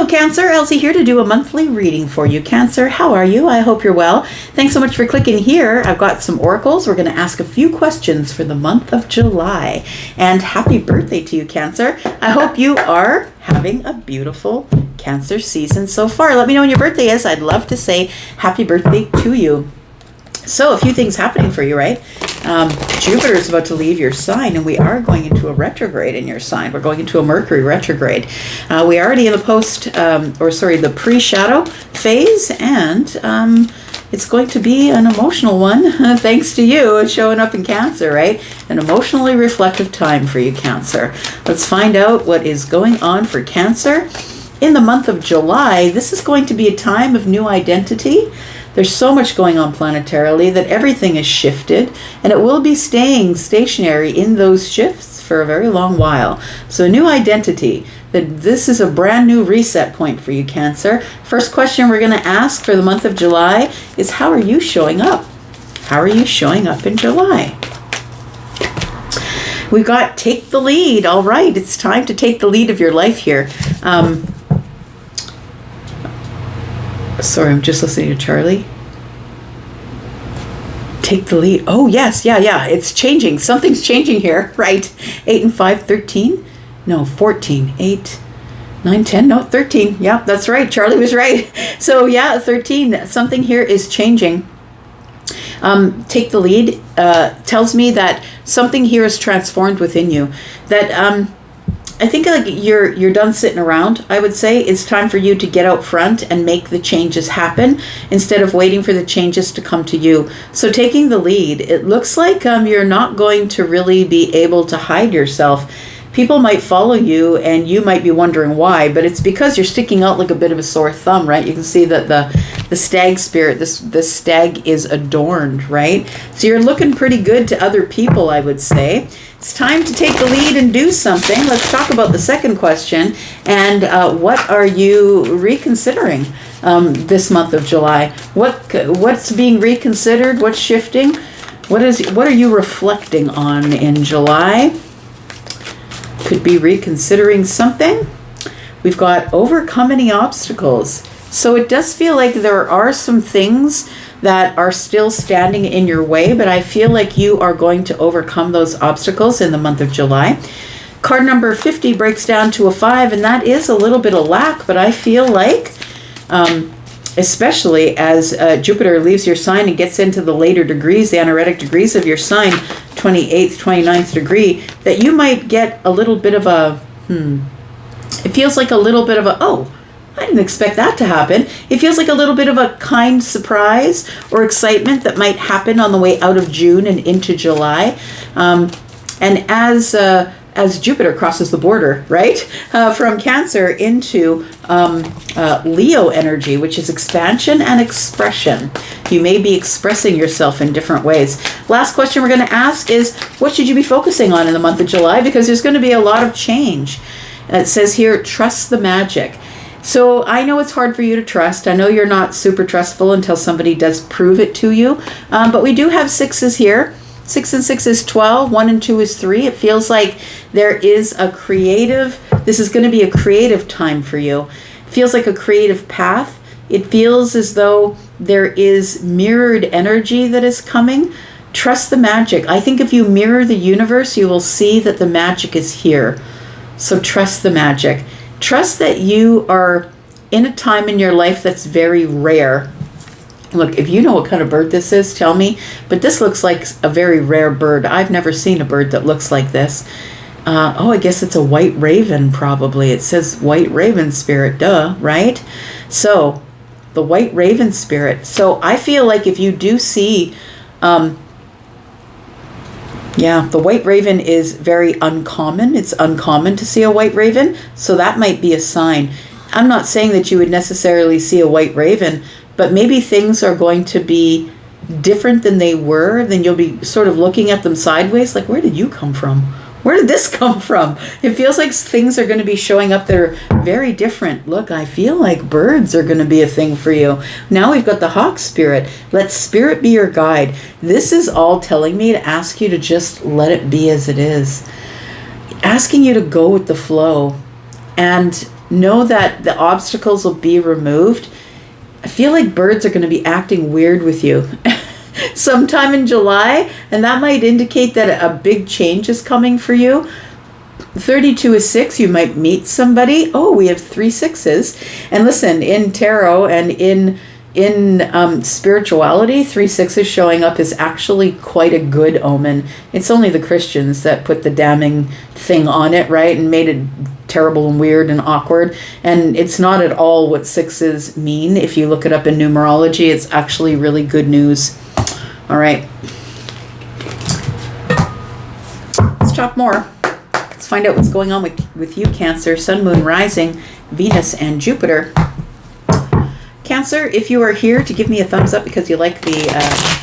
Hello, Cancer. Elsie here to do a monthly reading for you. Cancer, how are you? I hope you're well. Thanks so much for clicking here. I've got some oracles. We're going to ask a few questions for the month of July. And happy birthday to you, Cancer. I hope you are having a beautiful Cancer season so far. Let me know when your birthday is. I'd love to say happy birthday to you. So a few things happening for you, right? Jupiter is about to leave your sign, and we are going into a retrograde in your sign. We're going into a Mercury retrograde. We are already in the pre-shadow phase, and it's going to be an emotional one, thanks to you. It's showing up in Cancer, right? An emotionally reflective time for you, Cancer. Let's find out what is going on for Cancer. In the month of July, this is going to be a time of new identity. There's so much going on planetarily that everything is shifted, and it will be staying stationary in those shifts for a very long while. So a new identity, that this is a brand new reset point for you, Cancer. First question we're going to ask for the month of July is, how are you showing up? How are you showing up in July? We've got take the lead. All right, it's time to take the lead of your life here. Sorry, I'm just listening to Charlie. Take the lead. Oh, yes. Yeah. It's changing. Something's changing here, right? 8 and 5, 13? No, 14. 8, 9, 10. No, 13. Yeah, that's right. Charlie was right. So, yeah, 13. Something here is changing. Take the lead tells me that something here is transformed within you. That I think like you're done sitting around. I would say it's time for you to get out front and make the changes happen instead of waiting for the changes to come to you. So taking the lead, it looks like you're not going to really be able to hide yourself. People might follow you and you might be wondering why, but it's because you're sticking out like a bit of a sore thumb, right? You can see that the stag spirit, this stag is adorned, right? So you're looking pretty good to other people, I would say. It's time to take the lead and do something. Let's talk about the second question. And what are you reconsidering this month of July? What's being reconsidered? What's shifting? What are you reflecting on in July? Could be reconsidering something. We've got overcome any obstacles. So it does feel like there are some things that are still standing in your way, but I feel like you are going to overcome those obstacles in the month of July. Card number 50 breaks down to a 5, and that is a little bit of lack, but I feel like, especially as Jupiter leaves your sign and gets into the later degrees, the anaretic degrees of your sign, 28th, 29th degree, that you might get a little bit of a, it feels like a little bit of a, oh, I didn't expect that to happen. It feels like a little bit of a kind surprise or excitement that might happen on the way out of June and into July. And as Jupiter crosses the border, right, from Cancer into Leo energy, which is expansion and expression. You may be expressing yourself in different ways. Last question we're going to ask is, what should you be focusing on in the month of July? Because there's going to be a lot of change. It says here, trust the magic. So I know it's hard for you to trust. I know you're not super trustful until somebody does prove it to you. But we do have sixes here. 6 and 6 is 12. 1 and 2 is 3. It feels like there is this is going to be a creative time for you. It feels like a creative path. It feels as though there is mirrored energy that is coming. Trust the magic. I think if you mirror the universe, you will see that the magic is here. So trust the magic. Trust that you are in a time in your life that's very rare. Look, if you know what kind of bird this is, tell me. But this looks like a very rare bird. I've never seen a bird that looks like this. I guess it's a white raven, probably. It says white raven spirit, duh, right? So, the white raven spirit. So, I feel like if you do see... the white raven is very uncommon. It's uncommon to see a white raven, so that might be a sign. I'm not saying that you would necessarily see a white raven, but maybe things are going to be different than they were. Then you'll be sort of looking at them sideways, like, where did you come from? Where did this come from? It feels like things are going to be showing up that are very different. Look, I feel like birds are going to be a thing for you. Now we've got the hawk spirit. Let spirit be your guide. This is all telling me to ask you to just let it be as it is. Asking you to go with the flow. And know that the obstacles will be removed. I feel like birds are going to be acting weird with you sometime in July, and that might indicate that a big change is coming for you. 32 is 6. You might meet somebody. Oh, we have 3 6s. And listen, in tarot and in spirituality, 3 6s showing up is actually quite a good omen. It's only the Christians that put the damning thing on it, right, and made it terrible and weird and awkward. And it's not at all what 6s mean. If you look it up in numerology, it's actually really good news. All right, let's talk more. Let's find out what's going on with you, Cancer. Sun, Moon, Rising, Venus, and Jupiter. Cancer, if you are here to give me a thumbs up because you like the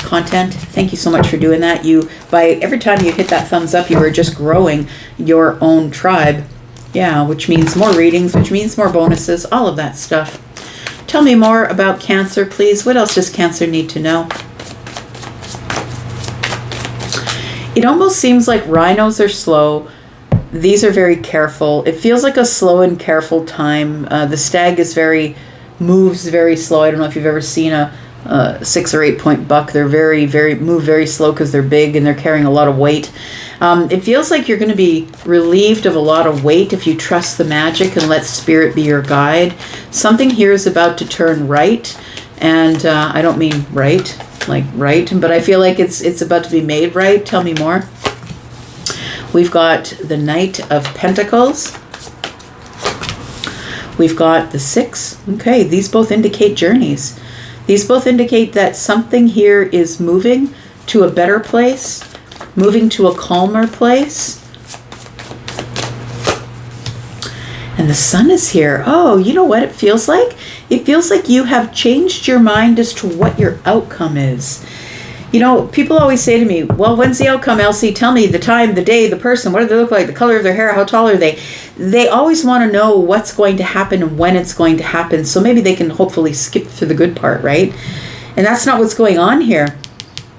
content, thank you so much for doing that. By every time you hit that thumbs up, you are just growing your own tribe. Yeah, which means more readings, which means more bonuses, all of that stuff. Tell me more about Cancer, please. What else does Cancer need to know? It almost seems like rhinos are slow. These are very careful. It feels like a slow and careful time. The stag is moves very slow. I don't know if you've ever seen a 6 or 8 point buck. They're move very slow because they're big and they're carrying a lot of weight. It feels like you're going to be relieved of a lot of weight if you trust the magic and let spirit be your guide. Something here is about to turn right, and I don't mean right, like right, but I feel like it's about to be made right. Tell me more. We've got the Knight of Pentacles. We've got the 6. Okay, these both indicate journeys. These both indicate that something here is moving to a better place, moving to a calmer place. And the Sun is here. Oh, you know what it feels like? It feels like you have changed your mind as to what your outcome is. You know, people always say to me, well, when's the outcome, Elsie? Tell me the time, the day, the person, what do they look like, the color of their hair, how tall are they? They always want to know what's going to happen and when it's going to happen, so maybe they can hopefully skip through the good part, right? And that's not what's going on here.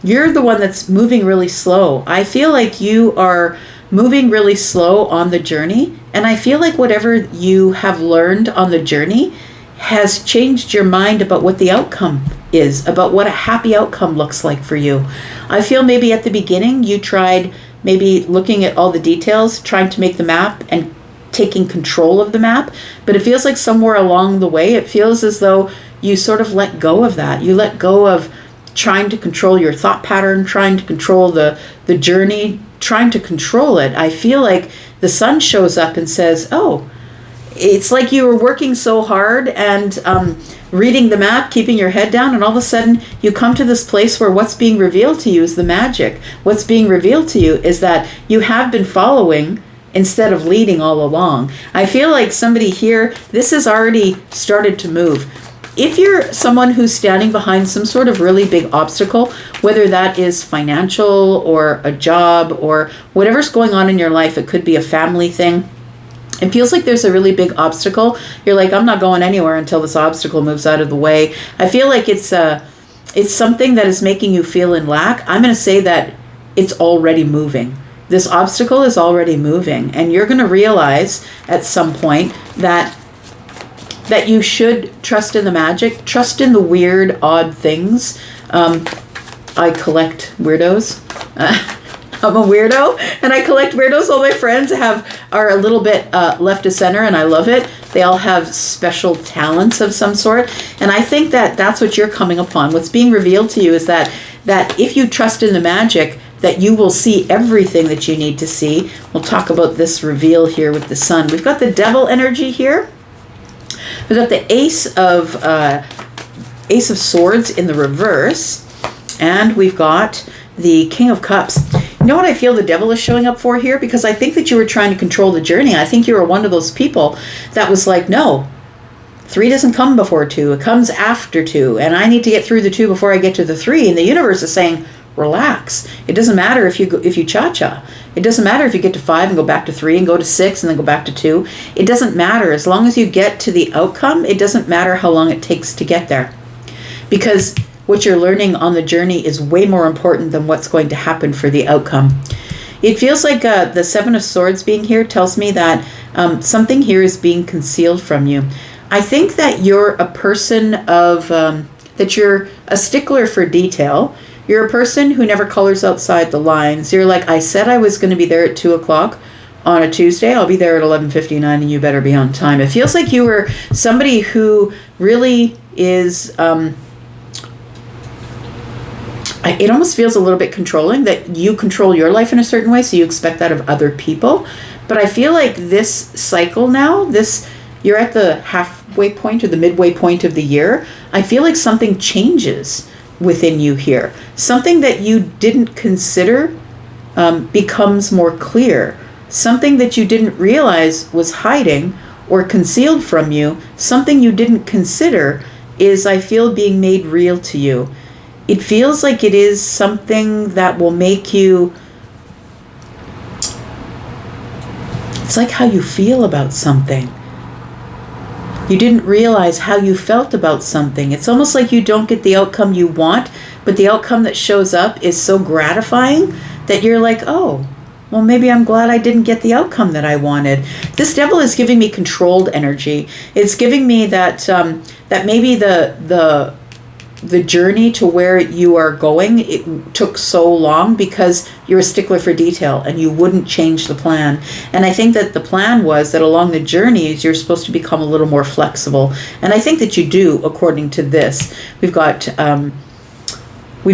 You're the one that's moving really slow. I feel like you are moving really slow on the journey, and I feel like whatever you have learned on the journey has changed your mind about what the outcome is, about what a happy outcome looks like for you. I feel maybe at the beginning you tried maybe looking at all the details, trying to make the map and taking control of the map, but it feels like somewhere along the way, it feels as though you sort of let go of that. You let go of trying to control your thought pattern, trying to control the journey, trying to control it. I feel like the Sun shows up and says, oh, it's like you were working so hard and reading the map, keeping your head down, and all of a sudden you come to this place where what's being revealed to you is the magic. What's being revealed to you is that you have been following instead of leading all along. I feel like somebody here, this has already started to move. If you're someone who's standing behind some sort of really big obstacle, whether that is financial or a job or whatever's going on in your life, it could be a family thing. It feels like there's a really big obstacle. You're like, I'm not going anywhere until this obstacle moves out of the way. I feel like it's something that is making you feel in lack. I'm going to say that it's already moving. This obstacle is already moving, and you're going to realize at some point that you should trust in the magic, trust in the weird, odd things. I collect weirdos. I'm a weirdo, and I collect weirdos. All my friends are a little bit left of center, and I love it. They all have special talents of some sort, and I think that that's what you're coming upon. What's being revealed to you is that if you trust in the magic, that you will see everything that you need to see. We'll talk about this reveal here with the Sun. We've got the Devil energy here. We've got the Ace of Swords in the reverse, and we've got the King of Cups. You know what I feel the Devil is showing up for here? Because I think that you were trying to control the journey. I think you were one of those people that was like, no, 3 doesn't come before 2. It comes after 2. And I need to get through the 2 before I get to the 3. And the universe is saying, relax. It doesn't matter if you cha-cha. It doesn't matter if you get to 5 and go back to 3 and go to 6 and then go back to 2. It doesn't matter. As long as you get to the outcome, it doesn't matter how long it takes to get there. Because what you're learning on the journey is way more important than what's going to happen for the outcome. It feels like the Seven of Swords being here tells me that something here is being concealed from you. I think that you're a person of, that you're a stickler for detail. You're a person who never colors outside the lines. You're like, I said I was going to be there at 2 o'clock on a Tuesday. I'll be there at 11:59 and you better be on time. It feels like you were somebody who really is, it almost feels a little bit controlling, that you control your life in a certain way, so you expect that of other people. But I feel like this cycle now, you're at the halfway point or the midway point of the year. I feel like something changes within you here. Something that you didn't consider becomes more clear. Something that you didn't realize was hiding or concealed from you, something you didn't consider is, I feel, being made real to you. It feels like it is something that will make you, it's like how you feel about something. You didn't realize how you felt about something. It's almost like you don't get the outcome you want, but the outcome that shows up is so gratifying that you're like, oh, well, maybe I'm glad I didn't get the outcome that I wanted. This devil is giving me controlled energy. It's giving me that that maybe the journey to where you are going, it took so long because you're a stickler for detail and you wouldn't change the plan. And I think that the plan was that along the journeys, you're supposed to become a little more flexible. And I think that you do, according to this. We've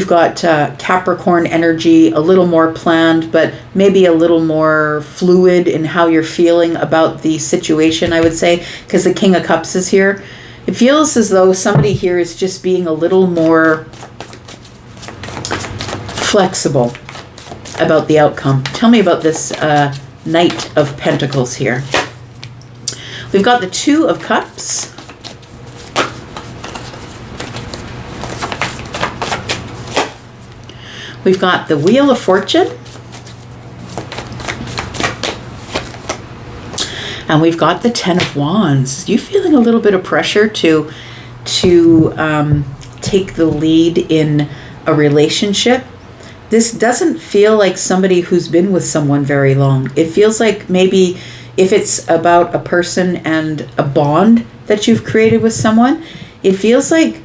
got Capricorn energy, a little more planned, but maybe a little more fluid in how you're feeling about the situation, I would say, because the King of Cups is here. It feels as though somebody here is just being a little more flexible about the outcome. Tell me about this Knight of Pentacles here. We've got the Two of Cups. We've got the Wheel of Fortune. And we've got the Ten of Wands. You feeling a little bit of pressure to take the lead in a relationship? This doesn't feel like somebody who's been with someone very long. It feels like maybe if it's about a person and a bond that you've created with someone, it feels like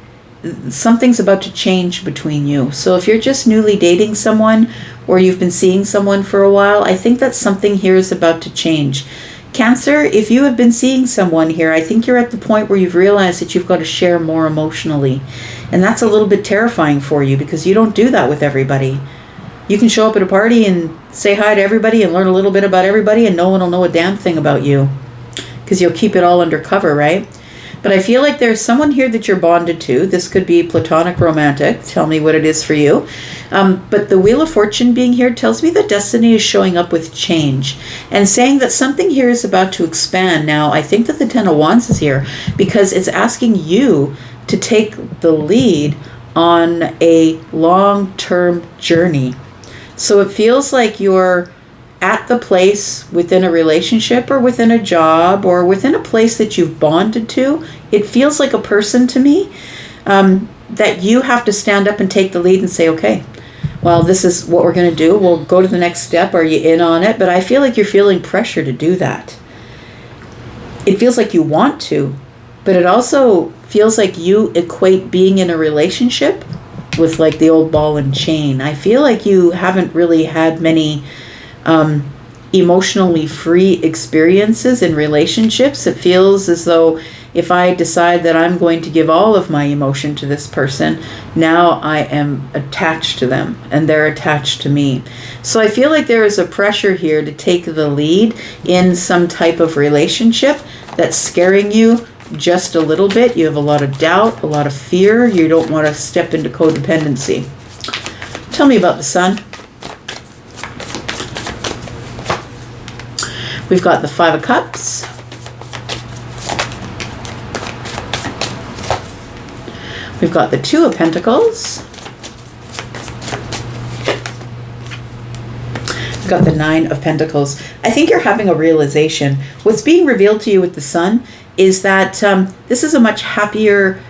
something's about to change between you. So if you're just newly dating someone or you've been seeing someone for a while, I think that something here is about to change. Cancer, if you have been seeing someone here, I think you're at the point where you've realized that you've got to share more emotionally. And that's a little bit terrifying for you because you don't do that with everybody. You can show up at a party and say hi to everybody and learn a little bit about everybody and no one will know a damn thing about you because you'll keep it all undercover, right? But I feel like there's someone here that you're bonded to. This could be platonic, romantic. Tell me what it is for you. But the Wheel of Fortune being here tells me that destiny is showing up with change and saying that something here is about to expand. Now, I think that the Ten of Wands is here because it's asking you to take the lead on a long-term journey. So it feels like you're at the place within a relationship or within a job or within a place that you've bonded to. It feels like a person to me that you have to stand up and take the lead and say, okay, well, this is what we're going to do. We'll go to the next step. Are you in on it? But I feel like you're feeling pressure to do that. It feels like you want to, but it also feels like you equate being in a relationship with like the old ball and chain. I feel like you haven't really had many emotionally free experiences in relationships. It feels as though if I decide that I'm going to give all of my emotion to this person, now I am attached to them and they're attached to me. So I feel like there is a pressure here to take the lead in some type of relationship that's scaring you just a little bit. You have a lot of doubt, a lot of fear. You don't want to step into codependency. Tell me about the Sun. We've got the Five of Cups. We've got the Two of Pentacles. We've got the Nine of Pentacles. I think you're having a realization. What's being revealed to you with the Sun is that this is a much happier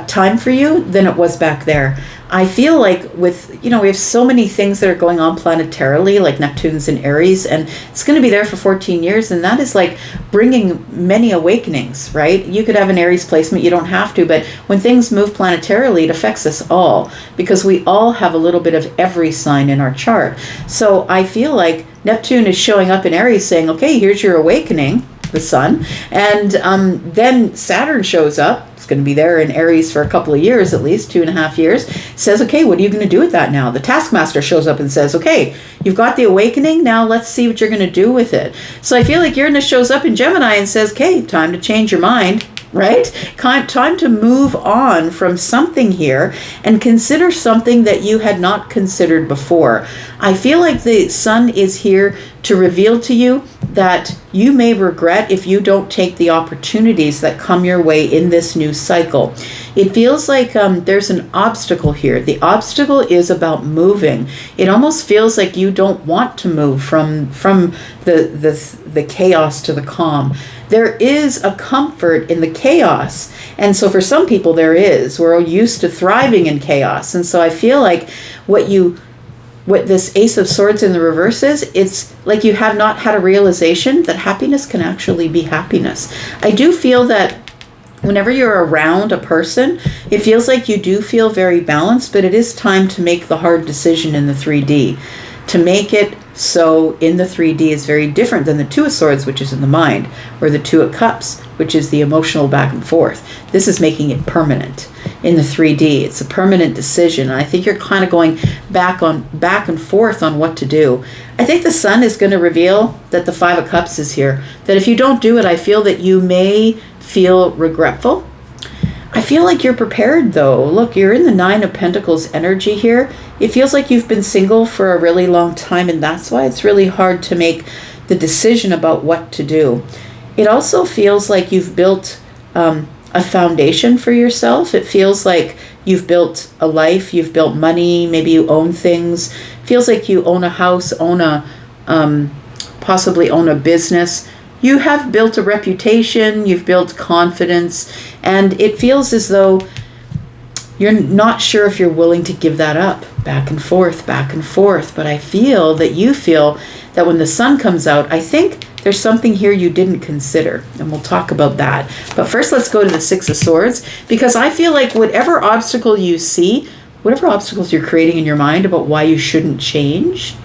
time for you than it was back there. I feel like with, we have so many things that are going on planetarily, like Neptune's in Aries, and it's going to be there for 14 years, and that is like bringing many awakenings, right? You could have an Aries placement, you don't have to, but when things move planetarily, it affects us all, because we all have a little bit of every sign in our chart. So I feel like Neptune is showing up in Aries saying, okay, here's your awakening, the sun, and then Saturn shows up. Going to be there in Aries for a couple of years, at least 2.5 years, says, okay, what are you going to do with that now? The taskmaster shows up and says, okay, you've got the awakening, now let's see what you're going to do with it. So I feel like Uranus shows up in Gemini and says, okay, time to change your mind, right? Time to move on from something here and consider something that you had not considered before. I feel like the sun is here to reveal to you that you may regret if you don't take the opportunities that come your way in this new cycle. It feels like there's an obstacle here. The obstacle is about moving. It almost feels like you don't want to move from the chaos to the calm. There is a comfort in the chaos. And so for some people there is. We're used to thriving in chaos. And so I feel like what this Ace of Swords in the reverse is, it's like you have not had a realization that happiness can actually be happiness. I do feel that whenever you're around a person, it feels like you do feel very balanced, but it is time to make the hard decision in the 3D. To make it so in the 3D is very different than the Two of Swords, which is in the mind, or the Two of Cups, which is the emotional back and forth. This is making it permanent. In the 3D, it's a permanent decision. I think you're kind of going back and forth on what to do. I think the sun is going to reveal that the Five of Cups is here. That if you don't do it, I feel that you may feel regretful. I feel like you're prepared though. Look, you're in the Nine of Pentacles energy here. It feels like you've been single for a really long time, and that's why it's really hard to make the decision about what to do. It also feels like you've built a foundation for yourself. It feels like you've built a life, you've built money, maybe you own things. It feels like you own a house, possibly own a business. You have built a reputation, you've built confidence, and it feels as though you're not sure if you're willing to give that up. Back and forth, but I feel that you feel that when the sun comes out, I think there's something here you didn't consider, and we'll talk about that. But first, let's go to the Six of Swords, because I feel like whatever obstacle you see, whatever obstacles you're creating in your mind about why you shouldn't change,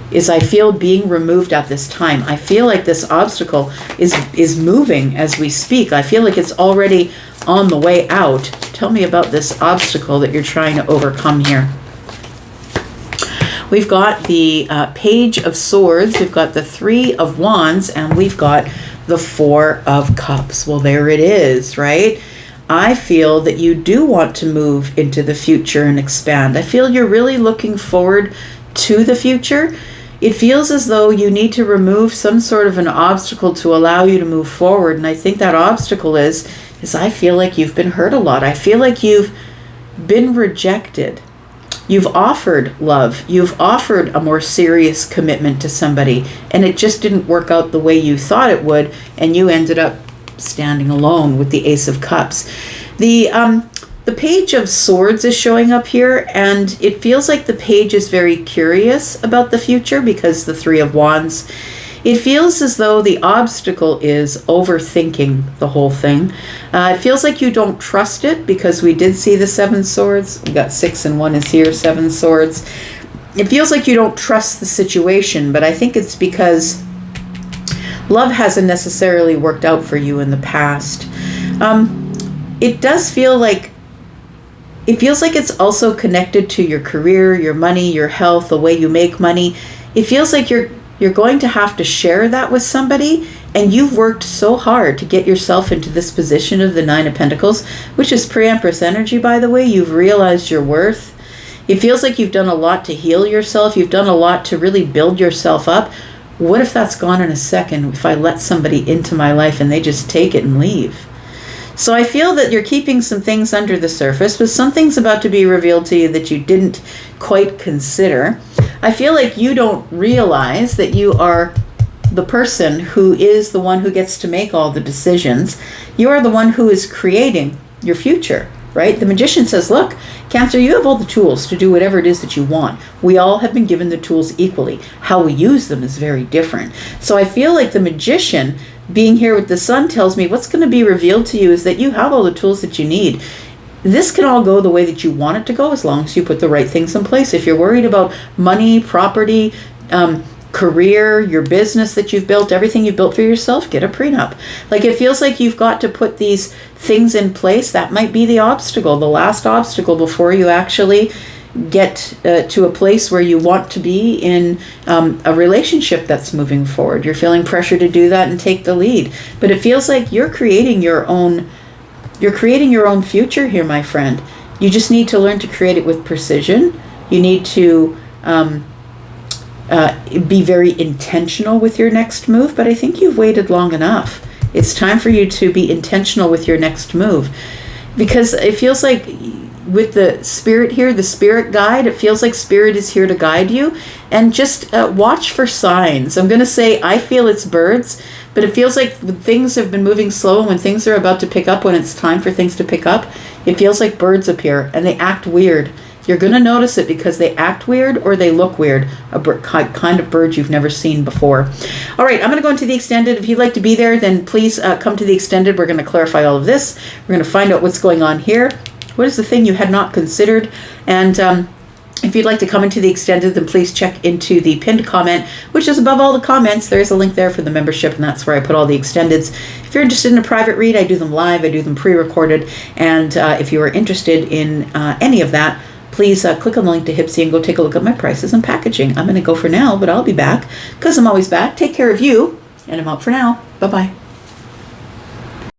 is I feel being removed at this time. I feel like this obstacle is moving as we speak. I feel like it's already on the way out. Tell me about this obstacle that you're trying to overcome here. We've got the Page of Swords, we've got the Three of Wands, and we've got the Four of Cups. Well, there it is, right? I feel that you do want to move into the future and expand. I feel you're really looking forward to the future. It feels as though you need to remove some sort of an obstacle to allow you to move forward. And I think that obstacle is I feel like you've been hurt a lot. I feel like you've been rejected. You've offered love. You've offered a more serious commitment to somebody, and it just didn't work out the way you thought it would, and you ended up standing alone with the Ace of Cups. The Page of Swords is showing up here, and it feels like the page is very curious about the future because the Three of Wands. It feels as though the obstacle is overthinking the whole thing. It feels like you don't trust it because we did see the Seven Swords. We got 6 and 1 is here, 7 Swords. It feels like you don't trust the situation, but I think it's because love hasn't necessarily worked out for you in the past. It does feel like it feels like it's also connected to your career, your money, your health, the way you make money. It feels like you're going to have to share that with somebody, and you've worked so hard to get yourself into this position of the Nine of Pentacles, which is pre-Empress energy, by the way. You've realized your worth. It feels like you've done a lot to heal yourself. You've done a lot to really build yourself up. What if that's gone in a second if I let somebody into my life and they just take it and leave? So I feel that you're keeping some things under the surface, but something's about to be revealed to you that you didn't quite consider. I feel like you don't realize that you are the person who is the one who gets to make all the decisions. You are the one who is creating your future. right? The Magician says, look, Cancer, you have all the tools to do whatever it is that you want. We all have been given the tools equally. How we use them is very different. So I feel like the Magician being here with the Sun tells me what's going to be revealed to you is that you have all the tools that you need. This can all go the way that you want it to go as long as you put the right things in place. If you're worried about money, property, career, your business that you've built, everything you've built for yourself, get a prenup. Like, it feels like you've got to put these things in place. That might be the obstacle, the last obstacle before you actually get to a place where you want to be in a relationship that's moving forward. You're feeling pressure to do that and take the lead. But it feels like you're creating your own future here, my friend. You just need to learn to create it with precision. You need to be very intentional with your next move, but I think you've waited long enough. It's time for you to be intentional with your next move, because it feels like with the Spirit here, the Spirit guide, it feels like Spirit is here to guide you, and just watch for signs. I'm going to say I feel it's birds, but it feels like when things have been moving slow and when things are about to pick up, when it's time for things to pick up, it feels like birds appear and they act weird. You're going to notice it because they act weird or they look weird, kind of bird you've never seen before. All right, I'm going to go into the extended. If you'd like to be there, then please come to the extended. We're going to clarify all of this. We're going to find out what's going on here. What is the thing you had not considered? And if you'd like to come into the extended, then please check into the pinned comment, which is above all the comments. There's a link there for the membership, and that's where I put all the extendeds. If you're interested in a private read, I do them live. I do them pre-recorded. And if you are interested in any of that, please click on the link to Hypsee and go take a look at my prices and packaging. I'm going to go for now, but I'll be back because I'm always back. Take care of you, and I'm out for now. Bye-bye.